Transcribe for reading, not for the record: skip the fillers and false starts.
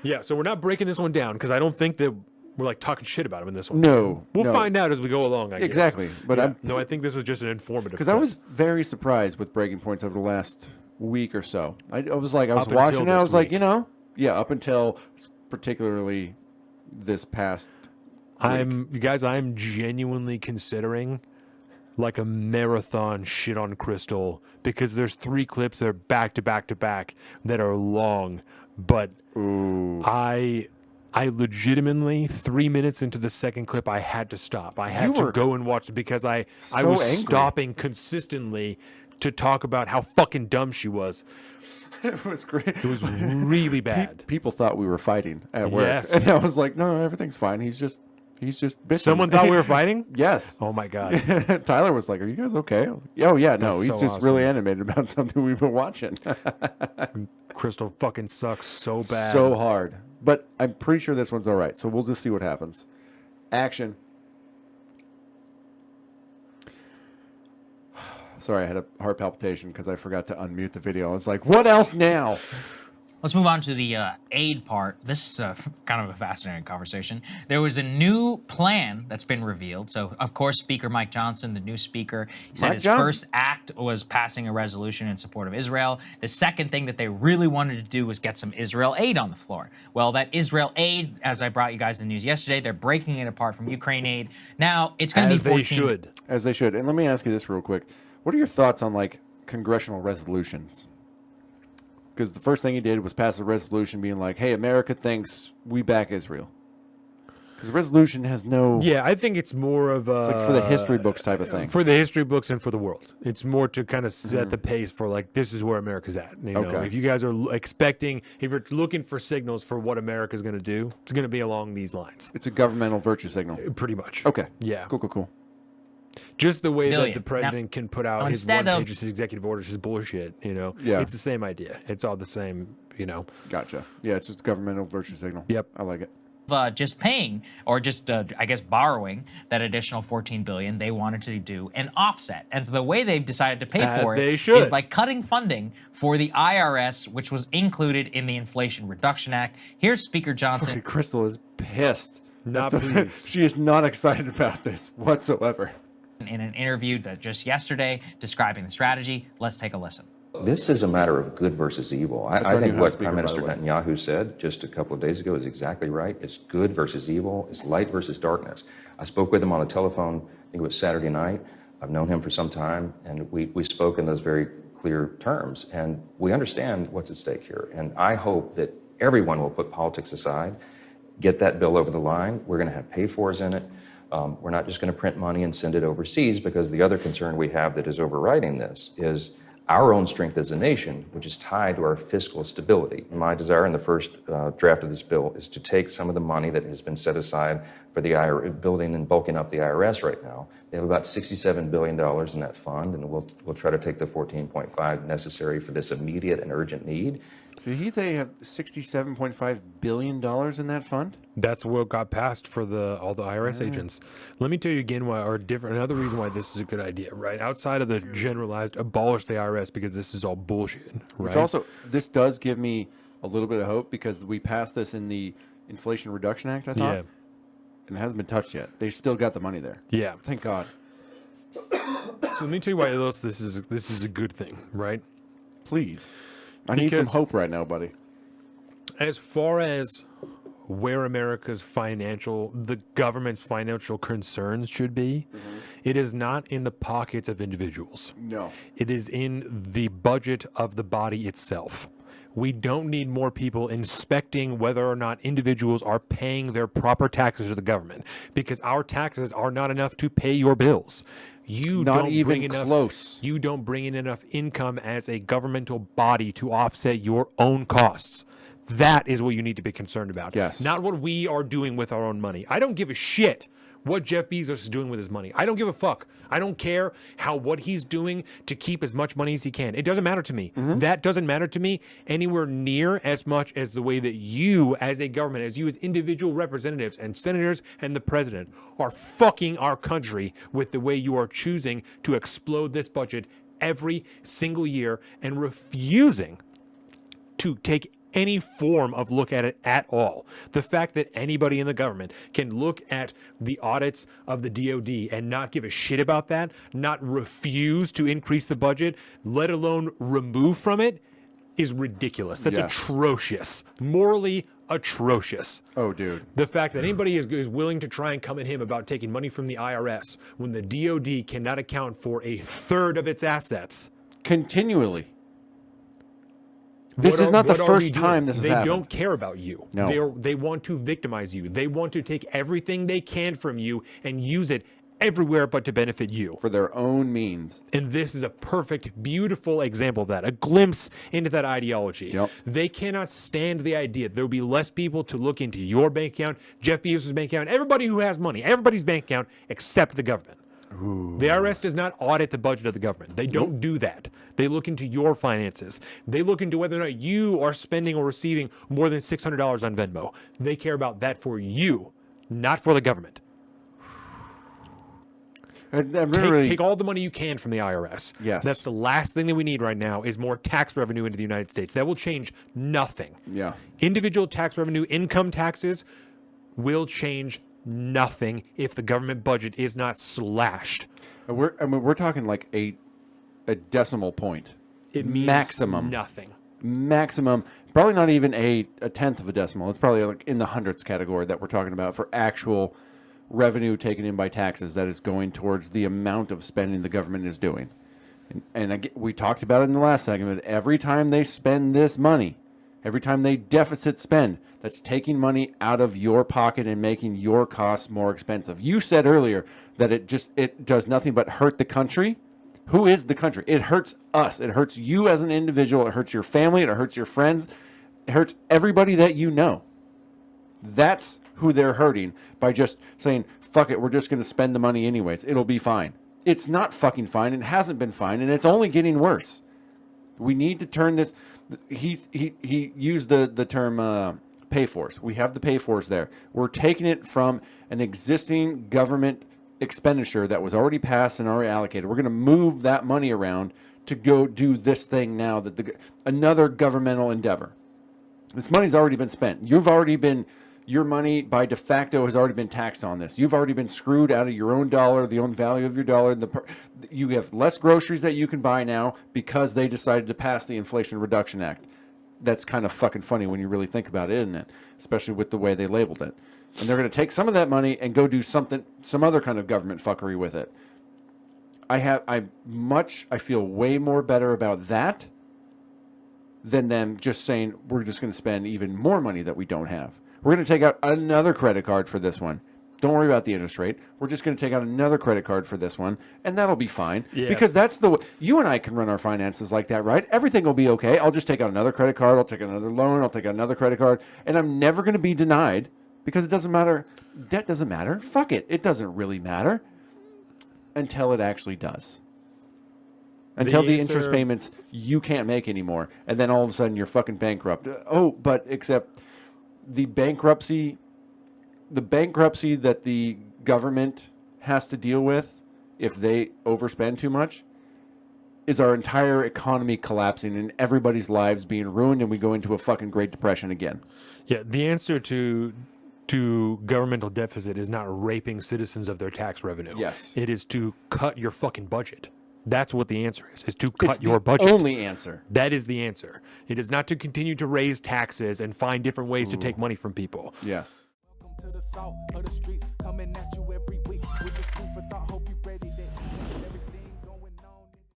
Yeah, so we're not breaking this one down because I don't think that we're like talking shit about him in this one. No. We'll find out as we go along, I guess. Exactly. But no, I think this was just an informative. Because I was very surprised with breaking points over the last week or so. I was like, I was Up watching until it, I this was like, week. up until particularly this past week. I'm genuinely considering like a marathon shit on Crystal because there's 3 clips that are back to back to back that are long, but I legitimately 3 minutes into the second clip I had to stop. I had to go and watch it because I was angry. stopping consistently to talk about how fucking dumb she was. It was great. It was really bad. People thought we were fighting at work. Yes. And I was like, no, everything's fine. He's just bitching. Someone thought we were fighting? Yes. Oh my God. Tyler was like, are you guys okay? Oh yeah, no, That's he's so just really awesome. animated about something we've been watching. Crystal fucking sucks so bad. So hard. But I'm pretty sure this one's all right. So we'll just see what happens. Action. Sorry, I had a heart palpitation because I forgot to unmute the video. I was like, what else now? Let's move on to the aid part. This is kind of a fascinating conversation. There was a new plan that's been revealed. So, of course, Speaker Mike Johnson, the new speaker, he said his first act was passing a resolution in support of Israel. The second thing that they really wanted to do was get some Israel aid on the floor. Well, that Israel aid, as I brought you guys the news yesterday, they're breaking it apart from Ukraine aid. Now, it's going to be 14. As they should. And let me ask you this real quick. What are your thoughts on, like, congressional resolutions? Because the first thing he did was pass a resolution being like, hey, America thinks we back Israel. Because the resolution has no... Yeah, I think it's more of a... It's like for the history books type of thing. For the history books and for the world. It's more to kind of set the pace for, like, this is where America's at. You know, if you guys are expecting... If you're looking for signals for what America's going to do, it's going to be along these lines. It's a governmental virtue signal. Pretty much. Okay. Yeah. Cool. Just the way that the president can put out his one-page, his executive orders, his bullshit, you know? Yeah. It's the same idea. It's all the same, you know? Gotcha. Yeah, it's just a governmental virtue signal. Yep. I like it. Just paying or just I guess borrowing that additional $14 billion, they wanted to do an offset, and so the way they've decided to pay for it is by cutting funding for the IRS, which was included in the Inflation Reduction Act. Here's Speaker Johnson. Fucking Crystal is pissed. Not pleased. She is not excited about this whatsoever. In an interview that just yesterday describing the strategy. Let's take a listen. This is a matter of good versus evil. I think what Prime Minister Netanyahu said just a couple of days ago is exactly right. It's good versus evil. It's light versus darkness. I spoke with him on the telephone, I think it was Saturday night. I've known him for some time, and we spoke in those very clear terms. And we understand what's at stake here. And I hope that everyone will put politics aside, get that bill over the line. We're going to have pay-fors in it. We're not just going to print money and send it overseas, because the other concern we have that is overriding this is our own strength as a nation, which is tied to our fiscal stability. My desire in the first draft of this bill is to take some of the money that has been set aside for the IRS, building and bulking up the IRS right now. They have about $67 billion in that fund, and we'll try to take the 14.5 necessary for this immediate and urgent need. Did they have $67.5 billion in that fund? That's what got passed for all the IRS agents. Let me tell you again another reason why this is a good idea, right? Outside of the generalized abolish the IRS, because this is all bullshit, right? Which also, this does give me a little bit of hope, because we passed this in the Inflation Reduction Act, I thought. Yeah. And it hasn't been touched yet. They still got the money there. Yeah. Thank God. So let me tell you why this is a good thing, right? Please. I need some hope right now, buddy. As far as where the government's financial concerns should be, it is not in the pockets of individuals. No. It is in the budget of the body itself. We don't need more people inspecting whether or not individuals are paying their proper taxes to the government, because our taxes are not enough to pay your bills. You don't bring in enough income as a governmental body to offset your own costs. That is what you need to be concerned about. Yes. Not what we are doing with our own money. I don't give a shit what Jeff Bezos is doing with his money. I don't give a fuck. I don't care what he's doing to keep as much money as he can. It doesn't matter to me. That doesn't matter to me anywhere near as much as the way that you as a government, as you as individual representatives and senators and the president are fucking our country with the way you are choosing to explode this budget every single year and refusing to take any form of look at it at all. The fact that anybody in the government can look at the audits of the DOD and not give a shit about that, not refuse to increase the budget, let alone remove from it, is ridiculous. That's atrocious. Morally atrocious. Oh, dude. The fact that anybody is willing to try and come at him about taking money from the IRS when the DOD cannot account for a third of its assets. Continually. This is not the first time this has happened. They don't care about you. No. They want to victimize you. They want to take everything they can from you and use it everywhere but to benefit you. For their own means. And this is a perfect, beautiful example of that. A glimpse into that ideology. Yep. They cannot stand the idea that there will be less people to look into your bank account, Jeff Bezos' bank account, everybody who has money, everybody's bank account except the government. Ooh. The IRS does not audit the budget of the government. They don't do that. They look into your finances. They look into whether or not you are spending or receiving more than $600 on Venmo. They care about that for you, not for the government. Take all the money you can from the IRS. Yes. That's the last thing that we need right now is more tax revenue into the United States. That will change nothing. Yeah. Individual tax revenue, income taxes will change nothing if the government budget is not slashed. We're talking like a decimal point. It means maximum. Nothing. Maximum. Probably not even a tenth of a decimal. It's probably like in the hundredths category that we're talking about for actual revenue taken in by taxes that is going towards the amount of spending the government is doing. And again, we talked about it in the last segment. Every time they spend this money, every time they deficit spend, that's taking money out of your pocket and making your costs more expensive. You said earlier that it does nothing but hurt the country. Who is the country? It hurts us. It hurts you as an individual. It hurts your family. It hurts your friends. It hurts everybody that you know. That's who they're hurting by just saying, fuck it, we're just going to spend the money anyways. It'll be fine. It's not fucking fine. It hasn't been fine, and it's only getting worse. We need to turn this. He used the term pay force. We have the pay force there. We're taking it from an existing government expenditure that was already passed and already allocated. We're going to move that money around to go do this thing now, another governmental endeavor. This money's already been spent. Your money by de facto has already been taxed on this. You've already been screwed out of your own dollar, the own value of your dollar. You have less groceries that you can buy now because they decided to pass the Inflation Reduction Act. That's kind of fucking funny when you really think about it, isn't it? Especially with the way they labeled it. And they're going to take some of that money and go do some other kind of government fuckery with it. I feel way more better about that than them just saying we're just going to spend even more money that we don't have. We're going to take out another credit card for this one. Don't worry about the interest rate. We're just going to take out another credit card for this one, and that'll be fine. Yeah. Because that's the way you and I can run our finances like that, right? Everything will be okay. I'll just take out another credit card. I'll take out another loan. I'll take out another credit card, and I'm never going to be denied because it doesn't matter. Debt doesn't matter. Fuck it. It doesn't really matter until it actually does. Until the interest payments you can't make anymore, and then all of a sudden you're fucking bankrupt. Oh, but except the bankruptcy that the government has to deal with if they overspend too much is our entire economy collapsing and everybody's lives being ruined, and we go into a fucking Great Depression again. Yeah, the answer to governmental deficit is not raping citizens of their tax revenue. Yes. It is to cut your fucking budget. That's what the answer is to cut your budget. Only answer. That is the answer. It is not to continue to raise taxes and find different ways to take money from people. Yes. To the south of the streets, coming at you